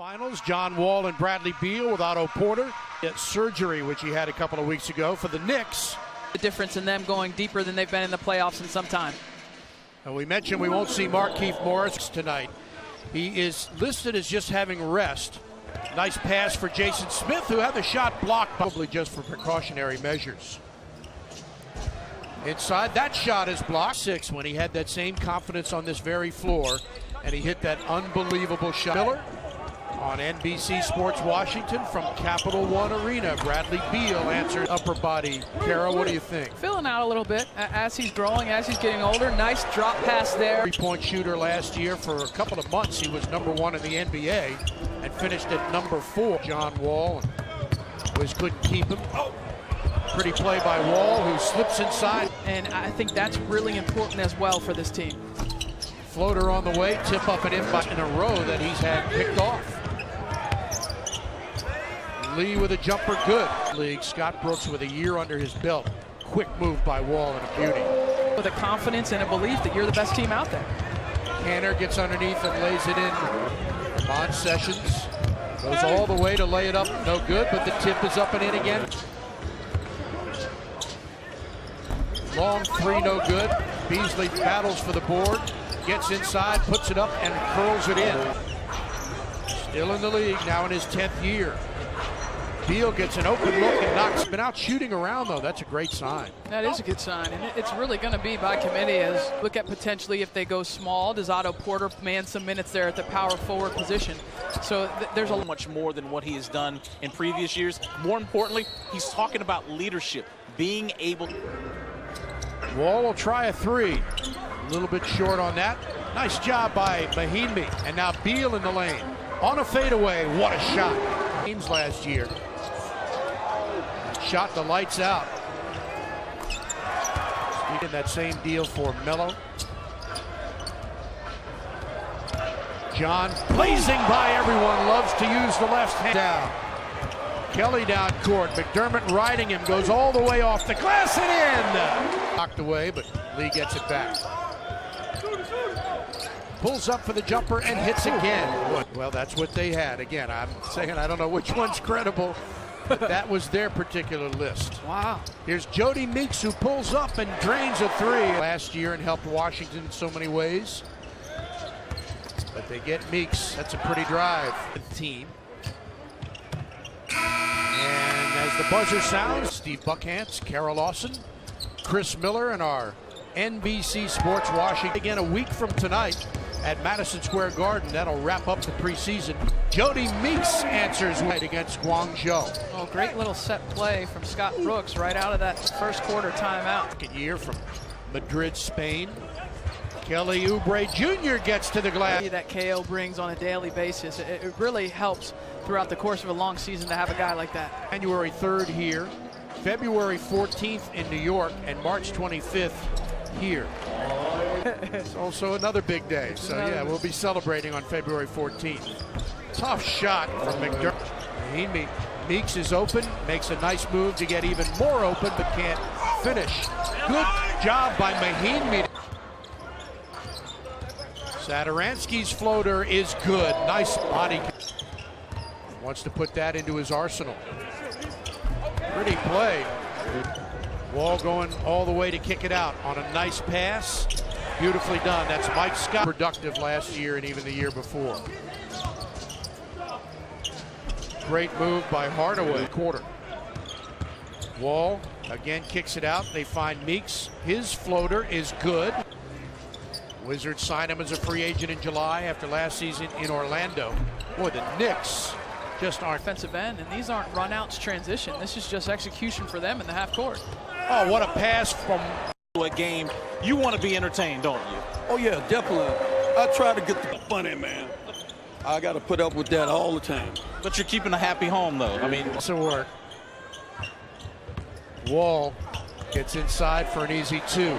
Finals, John Wall and Bradley Beal with Otto Porter. Surgery, which he had a couple of weeks ago for the Knicks. The difference in them going deeper than they've been in the playoffs in some time. And we mentioned we won't see Markieff Morris tonight. He is listed as just having rest. Nice pass for Jason Smith, who had the shot blocked, probably just for precautionary measures. Inside, that shot is blocked. 6 when he had that same confidence on this very floor, and he hit that unbelievable shot. Miller on NBC Sports Washington from Capital One Arena. Bradley Beal answered upper body. Kara, what do you think? Filling out a little bit as he's growing, as he's getting older. Nice drop pass there. Three-point shooter last year. For a couple of months, he was #1 in the NBA and finished at #4. John Wall couldn't keep him. Pretty play by Wall, who slips inside. And I think that's really important as well for this team. Floater on the way, tip up and in a row that he's had picked off. Lee with a jumper, good. League, Scott Brooks with a year under his belt. Quick move by Wall and a beauty. With a confidence and a belief that you're the best team out there. Kanter gets underneath and lays it in. Ramon Sessions goes all the way to lay it up, no good, but the tip is up and in again. Long three, no good. Beasley battles for the board, gets inside, puts it up, and curls it in. Still in the league, now in his 10th year. Beal gets an open look and knocks. Been out shooting around, though. That's a great sign. That is a good sign, and it's really going to be by committee. As look at potentially if they go small, does Otto Porter man some minutes there at the power forward position? So there's a much more than what he has done in previous years. More importantly, he's talking about leadership, being able. Wall will try a three. A little bit short on that. Nice job by Mahinmi. And now Beal in the lane. On a fadeaway, what a shot. Games last year. Shot the lights out. In that same deal for Melo. John blazing by everyone, loves to use the left hand. Down. Kelly down court. McDermott riding him, goes all the way off the glass and in. Knocked away, but Lee gets it back. Pulls up for the jumper and hits again. Well, that's what they had. Again, I'm saying I don't know which one's credible, but that was their particular list. Wow. Here's Jody Meeks, who pulls up and drains a three last year and helped Washington in so many ways. But they get Meeks. That's a pretty drive. Team. And as the buzzer sounds, Steve Buckhantz, Kara Lawson, Chris Miller, and our NBC Sports Washington. Again, a week from tonight at Madison Square Garden. That'll wrap up the preseason. Jody Meeks answers right against Guangzhou. Oh, great little set play from Scott Brooks right out of that first quarter timeout. Second year from Madrid, Spain. Kelly Oubre Jr. gets to the glass. That KO brings on a daily basis. It really helps throughout the course of a long season to have a guy like that. January 3rd here, February 14th in New York, and March 25th here. It's also another big day. So yeah, we'll be celebrating on February 14th. Tough shot from McDermott. Meeks is open, makes a nice move to get even more open, but can't finish. Good job by Mahinmi. Satoransky's floater is good. Nice body. Wants to put that into his arsenal. Pretty play. Wall going all the way to kick it out on a nice pass. Beautifully done. That's Mike Scott. Productive last year and even the year before. Great move by Hardaway. Quarter. Wall again kicks it out. They find Meeks. His floater is good. Wizards signed him as a free agent in July after last season in Orlando. Boy, the Knicks just aren't. Defensive end, and these aren't run-outs transition. This is just execution for them in the half court. Oh, what a pass from a game. You want to be entertained, don't you? Oh, yeah, definitely. I try to get the funny, man. I got to put up with that all the time. But you're keeping a happy home, though. I mean, it's a work. Wall gets inside for an easy two.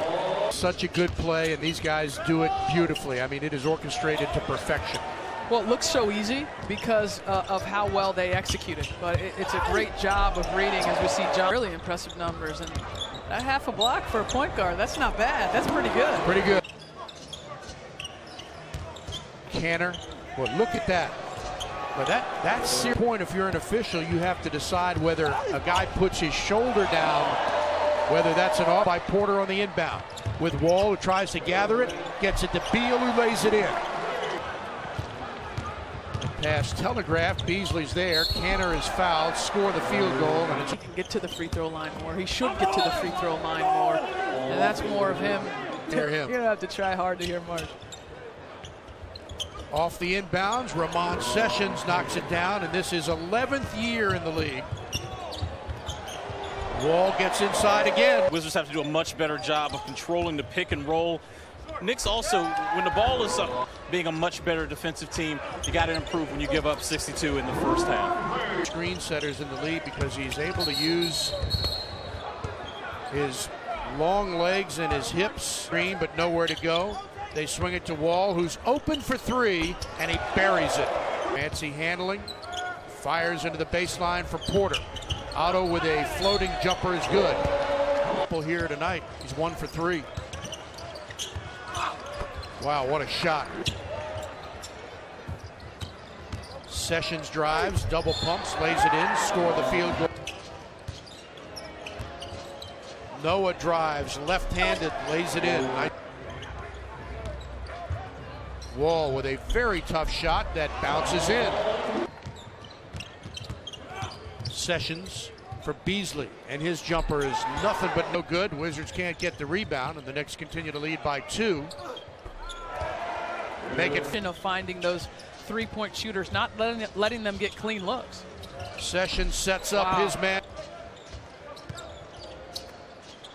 Such a good play, and these guys do it beautifully. I mean, it is orchestrated to perfection. Well, it looks so easy because of how well they executed, but it's a great job of reading as we see John. Really impressive numbers, and that half a block for a point guard, that's not bad. That's pretty good. Pretty good. Kanter, well, look at that. But that's the point. If you're an official, you have to decide whether a guy puts his shoulder down, whether that's an off by Porter on the inbound. With Wall, who tries to gather it, gets it to Beal, who lays it in. Pass telegraphed. Beasley's there. Canner is fouled. Score the field goal. And He can get to the free throw line more. He should get to the free throw line more. And that's more of him. Hear him. You don't have to try hard to hear Marsh. Off the inbounds, Ramon Sessions knocks it down, and this is 11th year in the league. Wall gets inside again. Wizards have to do a much better job of controlling the pick and roll. Knicks also, when the ball is up, being a much better defensive team, you got to improve when you give up 62 in the first half. Screen setters in the lead because he's able to use his long legs and his hips. Screen, but nowhere to go. They swing it to Wall, who's open for three, and he buries it. Fancy handling. Fires into the baseline for Porter. Otto with a floating jumper is good. Here tonight. He's 1 for 3. Wow, what a shot. Sessions drives, double pumps, lays it in, score the field goal. Noah drives, left-handed, lays it in. Wall with a very tough shot that bounces in. Sessions for Beasley, and his jumper is nothing but no good. Wizards can't get the rebound, and the Knicks continue to lead by 2. Make it. Finding those three-point shooters, not letting them get clean looks. Sessions sets up his man.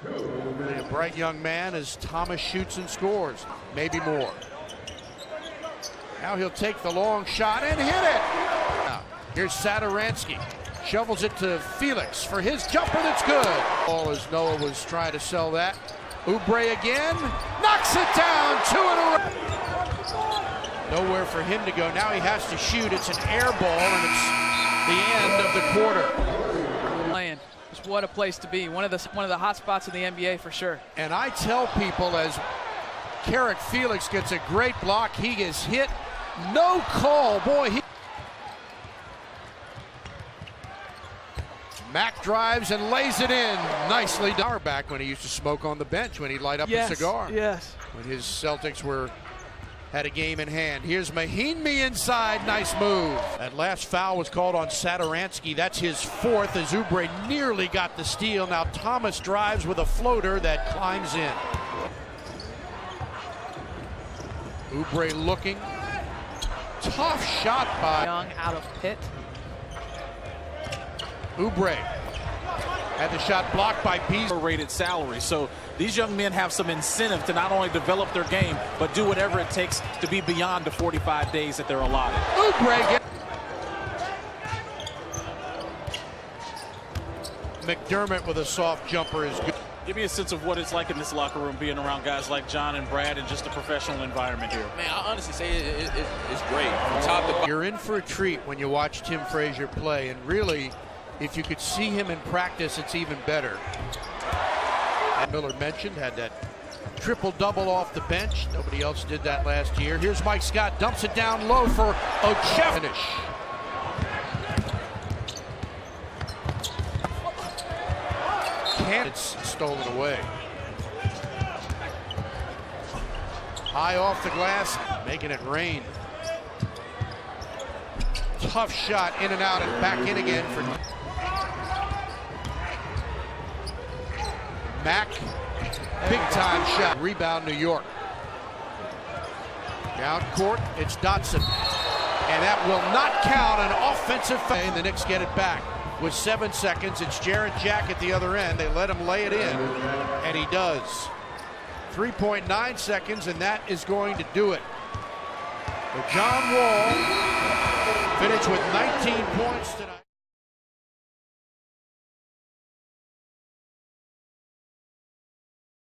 A bright young man as Thomas shoots and scores, maybe more. Now he'll take the long shot and hit it. Now, here's Satoransky. Shovels it to Felix for his jumper that's good. Ball as Noah was trying to sell that. Oubre again. Knocks it down. 2 in a row. Nowhere for him to go. Now he has to shoot. It's an air ball, and it's the end of the quarter. Playing. Just what a place to be. One of the hot spots in the NBA for sure. And I tell people as Carrick Felix gets a great block, he gets hit. No call. Boy, Mack drives and lays it in. Nicely done. Back when he used to smoke on the bench when he'd light up a cigar. Yes. When his Celtics had a game in hand. Here's Mahinmi inside. Nice move. That last foul was called on Satoransky. That's his 4th as Oubre nearly got the steal. Now Thomas drives with a floater that climbs in. Oubre looking. Tough shot by Young out of Pitt. Oubre had the shot blocked by Beasley. Rated salary, so these young men have some incentive to not only develop their game, but do whatever it takes to be beyond the 45 days that they're allotted. Oubre McDermott with a soft jumper is good. Give me a sense of what it's like in this locker room being around guys like John and Brad and just a professional environment here. Man, I honestly say it's great. From top to bottom. You're in for a treat when you watch Tim Frazier play, and really, if you could see him in practice, it's even better. And Miller mentioned, had that triple-double off the bench. Nobody else did that last year. Here's Mike Scott, dumps it down low for Ochef. Finish. It's stolen away. High off the glass, making it rain. Tough shot, in and out and back in again for Mack. Big time shot. Rebound New York. Down court, it's Dotson. And that will not count an offensive foul. And the Knicks get it back. With 7 seconds, it's Jarrett Jack at the other end. They let him lay it in, and he does. 3.9 seconds, and that is going to do it. But John Wall finished with 19 points tonight.